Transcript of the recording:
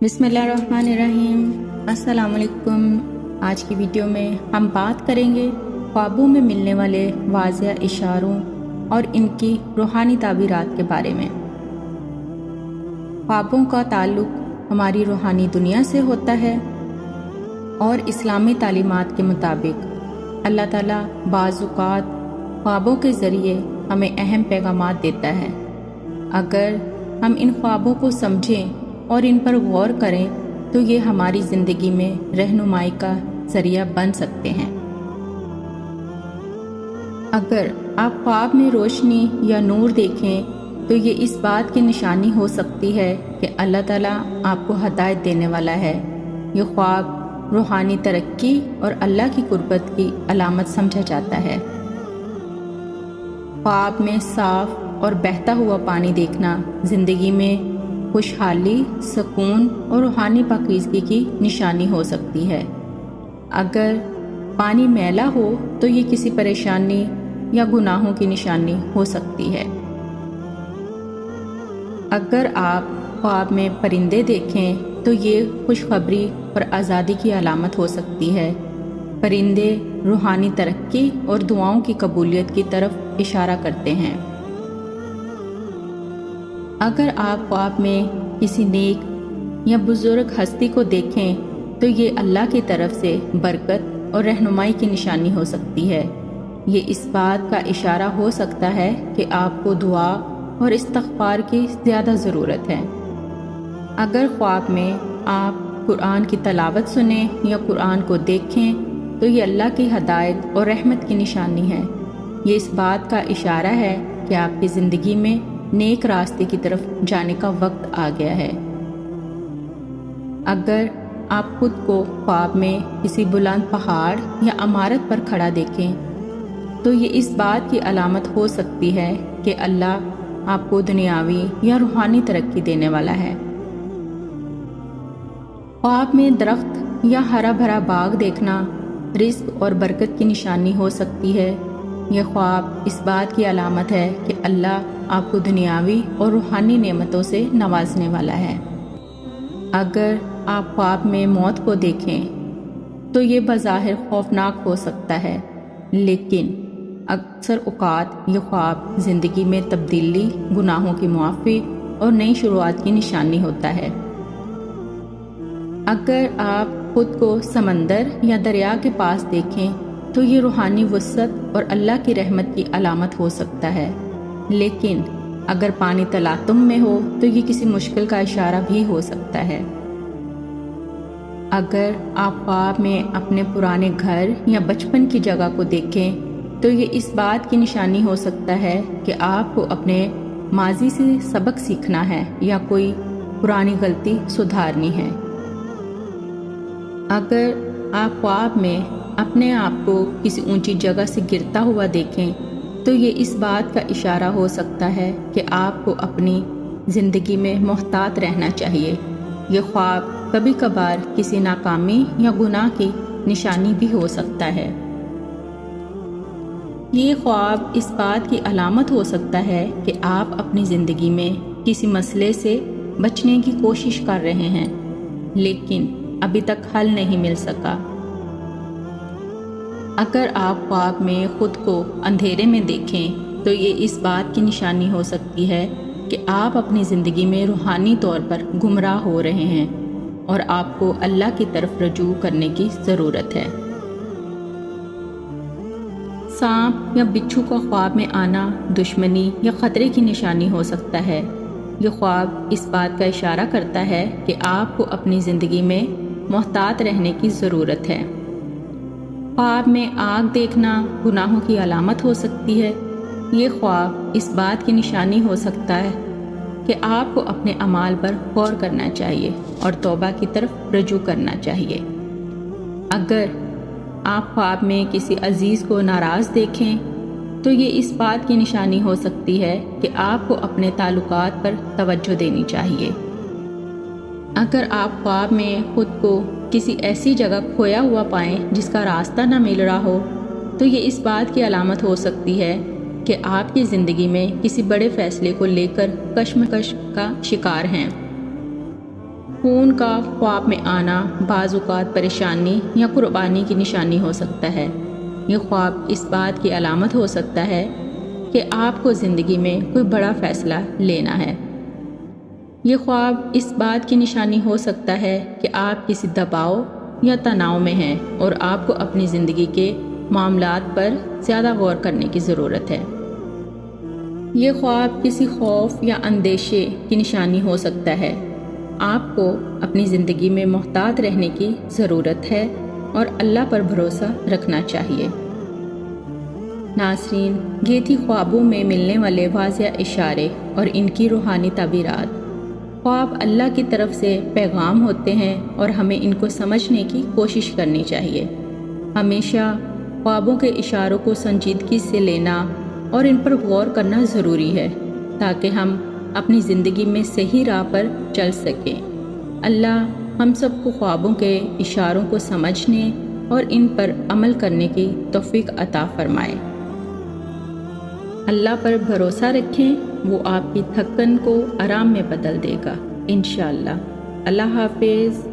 بسم اللہ الرحمن الرحیم۔ السلام علیکم۔ آج کی ویڈیو میں ہم بات کریں گے خوابوں میں ملنے والے واضح اشاروں اور ان کی روحانی تعبیرات کے بارے میں۔ خوابوں کا تعلق ہماری روحانی دنیا سے ہوتا ہے اور اسلامی تعلیمات کے مطابق اللہ تعالیٰ بعض اوقات خوابوں کے ذریعے ہمیں اہم پیغامات دیتا ہے۔ اگر ہم ان خوابوں کو سمجھیں اور ان پر غور کریں تو یہ ہماری زندگی میں رہنمائی کا ذریعہ بن سکتے ہیں۔ اگر آپ خواب میں روشنی یا نور دیکھیں تو یہ اس بات کی نشانی ہو سکتی ہے کہ اللہ تعالیٰ آپ کو ہدایت دینے والا ہے۔ یہ خواب روحانی ترقی اور اللہ کی قربت کی علامت سمجھا جاتا ہے۔ خواب میں صاف اور بہتا ہوا پانی دیکھنا زندگی میں خوشحالی، سکون اور روحانی پاکیزگی کی نشانی ہو سکتی ہے۔ اگر پانی میلا ہو تو یہ کسی پریشانی یا گناہوں کی نشانی ہو سکتی ہے۔ اگر آپ خواب میں پرندے دیکھیں تو یہ خوشخبری اور آزادی کی علامت ہو سکتی ہے۔ پرندے روحانی ترقی اور دعاؤں کی قبولیت کی طرف اشارہ کرتے ہیں۔ اگر آپ خواب میں کسی نیک یا بزرگ ہستی کو دیکھیں تو یہ اللہ کی طرف سے برکت اور رہنمائی کی نشانی ہو سکتی ہے۔ یہ اس بات کا اشارہ ہو سکتا ہے کہ آپ کو دعا اور استغفار کی زیادہ ضرورت ہے۔ اگر خواب میں آپ قرآن کی تلاوت سنیں یا قرآن کو دیکھیں تو یہ اللہ کی ہدایت اور رحمت کی نشانی ہے۔ یہ اس بات کا اشارہ ہے کہ آپ کی زندگی میں نیک راستے کی طرف جانے کا وقت آ گیا ہے۔ اگر آپ خود کو خواب میں کسی بلند پہاڑ یا عمارت پر کھڑا دیکھیں تو یہ اس بات کی علامت ہو سکتی ہے کہ اللہ آپ کو دنیاوی یا روحانی ترقی دینے والا ہے۔ خواب میں درخت یا ہرا بھرا باغ دیکھنا رزق اور برکت کی نشانی ہو سکتی ہے۔ یہ خواب اس بات کی علامت ہے کہ اللہ آپ کو دنیاوی اور روحانی نعمتوں سے نوازنے والا ہے۔ اگر آپ خواب میں موت کو دیکھیں تو یہ بظاہر خوفناک ہو سکتا ہے، لیکن اکثر اوقات یہ خواب زندگی میں تبدیلی، گناہوں کی معافی اور نئی شروعات کی نشانی ہوتا ہے۔ اگر آپ خود کو سمندر یا دریا کے پاس دیکھیں تو یہ روحانی وسعت اور اللہ کی رحمت کی علامت ہو سکتا ہے، لیکن اگر پانی تلاطم میں ہو تو یہ کسی مشکل کا اشارہ بھی ہو سکتا ہے۔ اگر آپ خواب میں اپنے پرانے گھر یا بچپن کی جگہ کو دیکھیں تو یہ اس بات کی نشانی ہو سکتا ہے کہ آپ کو اپنے ماضی سے سبق سیکھنا ہے یا کوئی پرانی غلطی سدھارنی ہے۔ اگر آپ خواب میں اپنے آپ کو کسی اونچی جگہ سے گرتا ہوا دیکھیں تو یہ اس بات کا اشارہ ہو سکتا ہے کہ آپ کو اپنی زندگی میں محتاط رہنا چاہیے۔ یہ خواب کبھی کبھار کسی ناکامی یا گناہ کی نشانی بھی ہو سکتا ہے۔ یہ خواب اس بات کی علامت ہو سکتا ہے کہ آپ اپنی زندگی میں کسی مسئلے سے بچنے کی کوشش کر رہے ہیں، لیکن ابھی تک حل نہیں مل سکا۔ اگر آپ خواب میں خود کو اندھیرے میں دیکھیں تو یہ اس بات کی نشانی ہو سکتی ہے کہ آپ اپنی زندگی میں روحانی طور پر گمراہ ہو رہے ہیں اور آپ کو اللہ کی طرف رجوع کرنے کی ضرورت ہے۔ سانپ یا بچھو کا خواب میں آنا دشمنی یا خطرے کی نشانی ہو سکتا ہے۔ یہ خواب اس بات کا اشارہ کرتا ہے کہ آپ کو اپنی زندگی میں محتاط رہنے کی ضرورت ہے۔ خواب میں آگ دیکھنا گناہوں کی علامت ہو سکتی ہے۔ یہ خواب اس بات کی نشانی ہو سکتا ہے کہ آپ کو اپنے اعمال پر غور کرنا چاہیے اور توبہ کی طرف رجوع کرنا چاہیے۔ اگر آپ خواب میں کسی عزیز کو ناراض دیکھیں تو یہ اس بات کی نشانی ہو سکتی ہے کہ آپ کو اپنے تعلقات پر توجہ دینی چاہیے۔ اگر آپ خواب میں خود کو کسی ایسی جگہ کھویا ہوا پائیں جس کا راستہ نہ مل رہا ہو تو یہ اس بات کی علامت ہو سکتی ہے کہ آپ کی زندگی میں کسی بڑے فیصلے کو لے کر کشمکش کا شکار ہیں۔ خون کا خواب میں آنا بعض اوقات پریشانی یا قربانی کی نشانی ہو سکتا ہے۔ یہ خواب اس بات کی علامت ہو سکتا ہے کہ آپ کو زندگی میں کوئی بڑا فیصلہ لینا ہے۔ یہ خواب اس بات کی نشانی ہو سکتا ہے کہ آپ کسی دباؤ یا تناؤ میں ہیں اور آپ کو اپنی زندگی کے معاملات پر زیادہ غور کرنے کی ضرورت ہے۔ یہ خواب کسی خوف یا اندیشے کی نشانی ہو سکتا ہے۔ آپ کو اپنی زندگی میں محتاط رہنے کی ضرورت ہے اور اللہ پر بھروسہ رکھنا چاہیے۔ ناظرین، یہ تھی خوابوں میں ملنے والے واضح اشارے اور ان کی روحانی تعبیرات۔ خواب اللہ کی طرف سے پیغام ہوتے ہیں اور ہمیں ان کو سمجھنے کی کوشش کرنی چاہیے۔ ہمیشہ خوابوں کے اشاروں کو سنجیدگی سے لینا اور ان پر غور کرنا ضروری ہے تاکہ ہم اپنی زندگی میں صحیح راہ پر چل سکیں۔ اللہ ہم سب کو خوابوں کے اشاروں کو سمجھنے اور ان پر عمل کرنے کی توفیق عطا فرمائے۔ اللہ پر بھروسہ رکھیں، وہ آپ کی تھکن کو آرام میں بدل دے گا انشاءاللہ۔ اللہ حافظ۔